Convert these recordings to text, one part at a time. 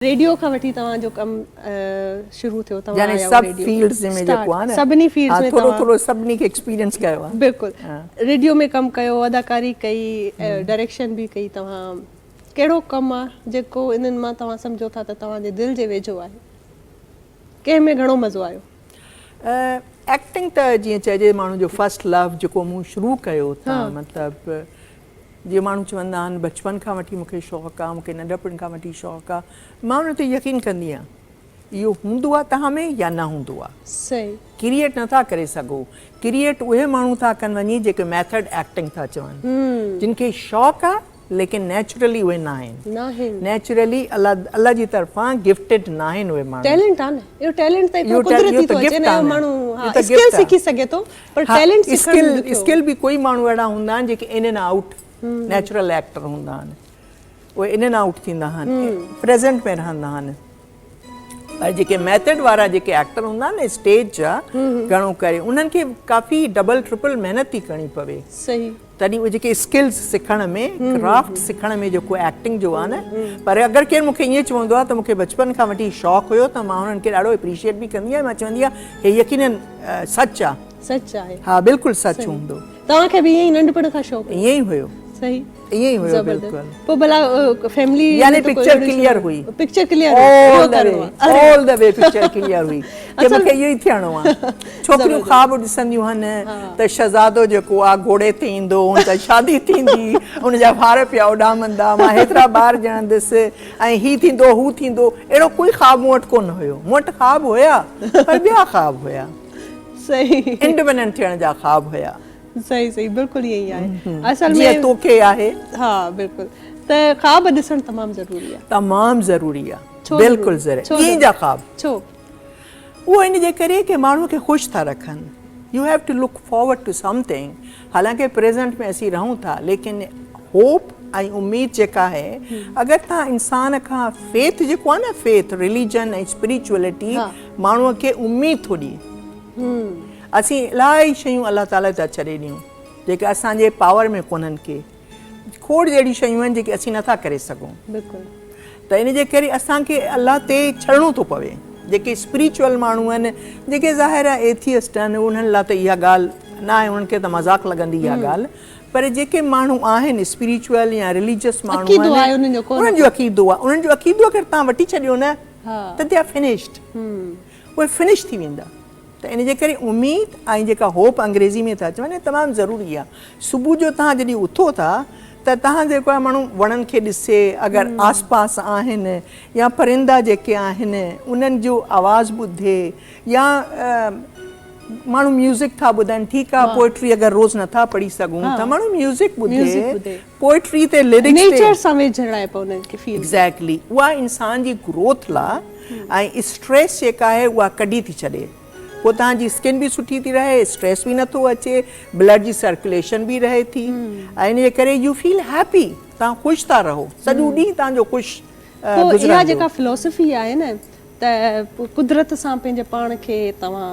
Radio का वठी तव्हां जो कम शुरू थियो तव्हां यानी सब फील्ड्स में जेको आहे न सभिनी फील्ड्स में थोरो थोरो सभिनी खे एक्सपीरियंस कयो आहे। बिल्कुल रेडियो में कम कयो, अदाकारी कई, डायरेक्शन भी कई। तव्हां कहिड़ो कम आहे जेको इन्हनि मां तव्हां सम्झो था त तव्हांजे दिलि जे वेझो आहे, कंहिं में घणो मज़ो आयो? एक्टिंग त जीअं चइजे माण्हू जो फर्स्ट लव जेको मूं शुरू कयो था, मतिलबु जीअं माण्हू चवंदा आहिनि बचपन खां वठी मूंखे शौक़ु आहे, मूंखे नंढपण खां वठी शौक़ु आहे, मां उन ते यकीन कंदी आहियां इहो हूंदो आहे तव्हां में या न हूंदो आहे। सही क्रिएट नथा करे सघो, क्रिएट उहे माण्हू था कनि वञी जेके मैथड एक्टिंग था चवनि, जिन खे शौक़ु आहे लेकिन नेचुरली उहे न आहिनि, नेचुरली अल्लाह जी तरफ़ां गिफ्टेड न आहिनि उहे माण्हू। टैलेंट आहे न, इहो टैलेंट त कुदरती थो अचे न, माण्हू स्किल सिखी सघे थो, पर टैलेंट सिखण स्किल बि कोई माण्हू अहिड़ा हूंदा आहिनि जेके in and out natural actor हूंदा आहिनि, उहे इन एंड आउट थींदा आहिनि, प्रेज़ेंट में रहंदा आहिनि। पर जेके मैथड वारा जेके एक्टर हूंदा आहिनि स्टेज जा, घणो करे उन्हनि खे काफ़ी डबल ट्रिपल महिनत थी करणी पवे। सही तॾहिं उहे जेके स्किल्स सिखण में, क्राफ्ट सिखण में जेको एक्टिंग जो आहे न, पर अगरि केरु मूंखे ईअं चवंदो आहे त मूंखे बचपन खां वठी शौक़ु हुयो त मां हुननि खे ॾाढो एप्रिशिएट बि कंदी आहियां। मां चवंदी आहियां हे यकीनन सच आहे, सच आहे, हा बिल्कुलु सच हूंदो। तव्हांखे बि ईअं ई नंढपण खां शौक़ु? ईअं ई हुयो, सही ईअं ई हुयो बिल्कुलु। पोइ भला फैमिली यानी पिक्चर क्लियर हुई, picture clear all the way picture clear हुई कि मूंखे इहो ई थियणो आहे। छोकिरियूं ख़्वाब ॾिसंदियूं आहिनि त शहज़ादो जेको आहे घोड़े ते ईंदो, हुन सां शादी थींदी, हुनजा वार पिया उॾामंदा, मां हेतिरा ॿार ॼणंदसि ऐं हीउ थींदो हू थींदो, अहिड़ो कोई ख़्वाब मूं वटि कोन हुयो। मूं वटि ख़्वाब हुया पर ॿिया ख़्वाब हुया, सही इंडिपेंडेंट थियण जा ख़्वाब हुया। सही सही बिल्कुल यही आहे असल में, जीअं तोखे आहे। हा बिल्कुल, त ख़्वाब ॾिसण तमामु ज़रूरी आहे, तमामु ज़रूरी आहे, बिल्कुलु ज़रूरी। ईअं जा ख़्वाब छो? उहो इन जे करे कि माण्हू खे ख़ुशि था रखनि। You have to look forward to something. हालांकि प्रेज़ेंट में असीं रहूं था, लेकिन होप ऐं उम्मीद जेका आहे, अगरि तव्हां इंसान खां फेथ जेको आहे न, फेथ रिलीजन ऐं स्पिरिचुअलिटी माण्हूअ खे उम्मीद थो ॾिए। असीं इलाही शयूं अलाह ताला था छॾे ॾियूं जेके असांजे पावर में कोन्हनि, के खोड़ जहिड़ी शयूं आहिनि जेके असीं नथा करे सघूं। त इन जे करे असांखे अलाह ते छॾिणो थो पवे। जेके स्पिरिचुअल माण्हू आहिनि, जेके ज़ाहिर आहे एथियस्ट आहिनि, उन्हनि लाइ त इहा ॻाल्हि न आहे, उन्हनि खे त मज़ाक लॻंदी इहा ॻाल्हि, पर जेके माण्हू आहिनि स्पिरिचुअल या रिलीजियस माण्हू आहिनि, उन्हनि जो अक़ीदो आहे, उन्हनि जो अक़ीदो अगरि तव्हां वठी छॾियो न त दे आर फिनिश्ड, उहे फिनिश थी वेंदा। त इन जे करे उम्मीद ऐं जेका होप अंग्रेज़ी में था चवनि तमामु ज़रूरी आहे। सुबुह जो तव्हां जॾहिं उथो था त तव्हां जेको आहे माण्हू वणनि खे ॾिसे, अगरि आस पास आहिनि या परिंदा जेके आहिनि उन्हनि जो आवाज़ु ॿुधे, या माण्हू म्यूज़िक था ॿुधनि, ठीकु आहे पोएट्री अगरि रोज़ नथा पढ़ी सघूं त माण्हू म्यूज़िक ॿुधे, पोएट्री ते लिरिक्स ते, एग्ज़ैक्टली उहा इंसान जी ग्रोथ लाइ ऐं स्ट्रेस जेका आहे उहा कढी थी छॾे। पोइ तव्हांजी स्किन बि सुठी थी रहे, स्ट्रेस बि नथो अचे, ब्लड जी सर्कुलेशन बि रहे थी, ऐं इन जे करे यू फील हैप्पी, तव्हां ख़ुशि था रहो, सॼो ॾींहुं तव्हांजो ख़ुशि गुज़रंदो। इहा जेका फिलोसफी आहे न त कुदरत सां पंहिंजे पाण खे तव्हां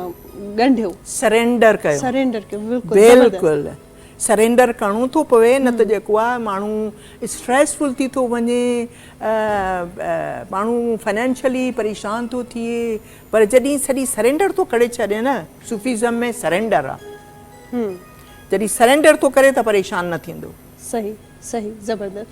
ॻंढियो, सरेंडर कयो, सरेंडर कयो, बिल्कुलु सरेंडर करिणो थो पवे, न त जेको आहे माण्हू स्ट्रेसफुल थी थो वञे, माण्हू फाइनेंशियली परेशान थो थिए। पर जॾहिं सॼी सरेंडर थो करे छॾे न, सूफीज़म में सरेंडर आहे, जॾहिं सरेंडर थो करे त परेशान न थींदो। सही सही ज़बरदस्त।